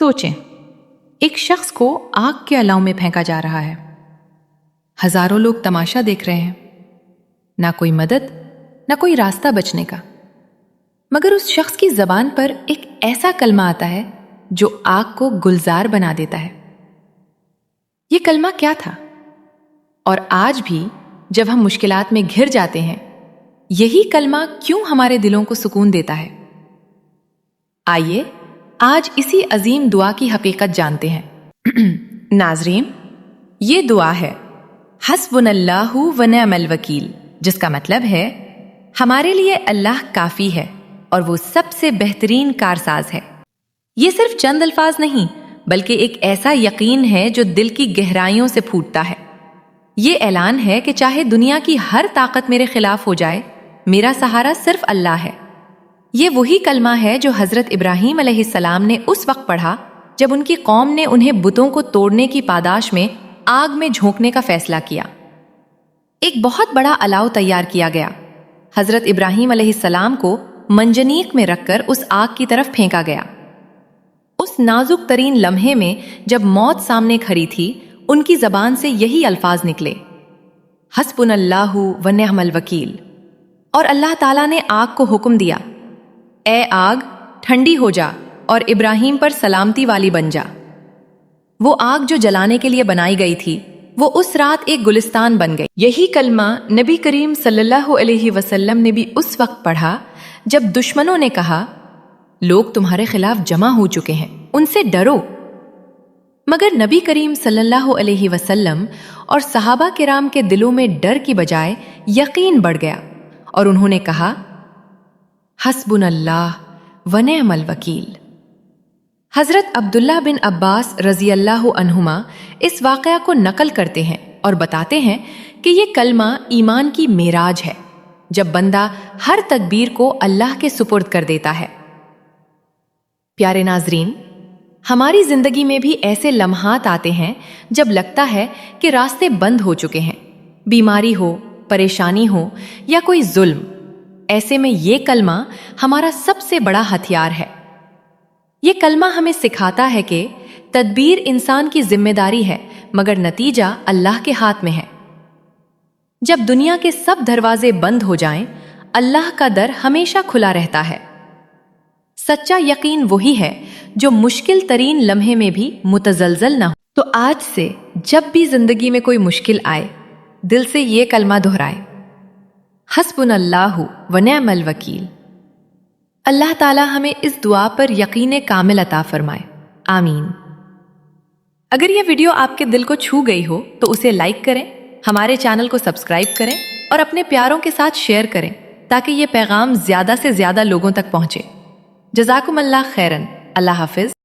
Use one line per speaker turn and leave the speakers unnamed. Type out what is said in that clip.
सोचें, एक शख्स को आग के अलाव में फेंका जा रहा है। हजारों लोग तमाशा देख रहे हैं, ना कोई मदद, ना कोई रास्ता बचने का। मगर उस शख्स की जबान पर एक ऐसा कलमा आता है जो आग को गुलजार बना देता है। ये कलमा क्या था? और आज भी जब हम मुश्किलात में घिर जाते हैं, यही कलमा क्यों हमारे दिलों को सुकून देता है? आइए आज इसी अजीम दुआ की हकीकत जानते हैं। नाजरीन, ये दुआ है हस्बुनल्लाहु व निअमल वकील, जिसका मतलब है हमारे लिए अल्लाह काफी है और वो सबसे बेहतरीन कारसाज है। ये सिर्फ चंद अल्फाज नहीं, बल्कि एक ऐसा यकीन है जो दिल की गहराइयों से फूटता है। ये ऐलान है कि चाहे दुनिया की हर ताकत मेरे खिलाफ हो जाए, मेरा सहारा सिर्फ अल्लाह है। ये वही कलमा है जो हजरत इब्राहीम अलैहिस्सलाम ने उस वक्त पढ़ा जब उनकी कौम ने उन्हें बुतों को तोड़ने की पादाश में आग में झोंकने का फैसला किया। एक बहुत बड़ा अलाव तैयार किया गया। हजरत इब्राहीम अलैहिस्सलाम को मंजनीक में रखकर उस आग की तरफ फेंका गया। उस नाजुक तरीन लम्हे में जब मौत सामने खड़ी थी, उनकी जबान से यही अल्फाज निकले, हस्बुनल्लाहु व निअमल वकील। और अल्लाह ताला ने आग को हुक्म दिया, ए आग, ठंडी हो जा और इब्राहीम पर सलामती वाली बन जा। वो आग जो जलाने के लिए बनाई गई थी, वो उस रात एक गुलिस्तान बन गई। यही कलमा नबी करीम सल्लल्लाहु अलैहि वसल्लम ने भी उस वक्त पढ़ा जब दुश्मनों ने कहा, लोग तुम्हारे खिलाफ जमा हो चुके हैं, उनसे डरो। मगर नबी करीम सल्लल्लाहु अलैहि वसल्लम और सहाबा किराम के दिलों में डर की बजाय यकीन बढ़ गया और उन्होंने कहा, हस्बुनल्लाह व निअमल वकील। हजरत अब्दुल्ला बिन अब्बास रजी अल्लाहु अन्हुमा इस वाक़या को नकल करते हैं और बताते हैं कि ये कलमा ईमान की मेराज है, जब बंदा हर तदबीर को अल्लाह के सुपुर्द कर देता है। प्यारे नाजरीन, हमारी जिंदगी में भी ऐसे लम्हात आते हैं जब लगता है कि रास्ते बंद हो चुके हैं, बीमारी हो, परेशानी हो या कोई जुल्म। ऐसे में ये कलमा हमारा सबसे बड़ा हथियार है। ये कलमा हमें सिखाता है कि तदबीर इंसान की जिम्मेदारी है, मगर नतीजा अल्लाह के हाथ में है। जब दुनिया के सब दरवाजे बंद हो जाएं, अल्लाह का दर हमेशा खुला रहता है। सच्चा यकीन वही है जो मुश्किल तरीन लम्हे में भी मुतजलजल ना हो। तो आज से जब भी जिंदगी में कोई मुश्किल आए, दिल से ये कलमा दोहराए, हस्बुनल्लाहु व निअमल वकील। अल्लाह ताला हमें इस दुआ पर यकीन कामिल अता फरमाए, आमीन। अगर यह वीडियो आपके दिल को छू गई हो तो उसे लाइक करें, हमारे चैनल को सब्सक्राइब करें और अपने प्यारों के साथ शेयर करें ताकि ये पैगाम ज्यादा से ज्यादा लोगों तक पहुंचे। जज़ाकुमुल्लाह खैरन। अल्लाह हाफिज।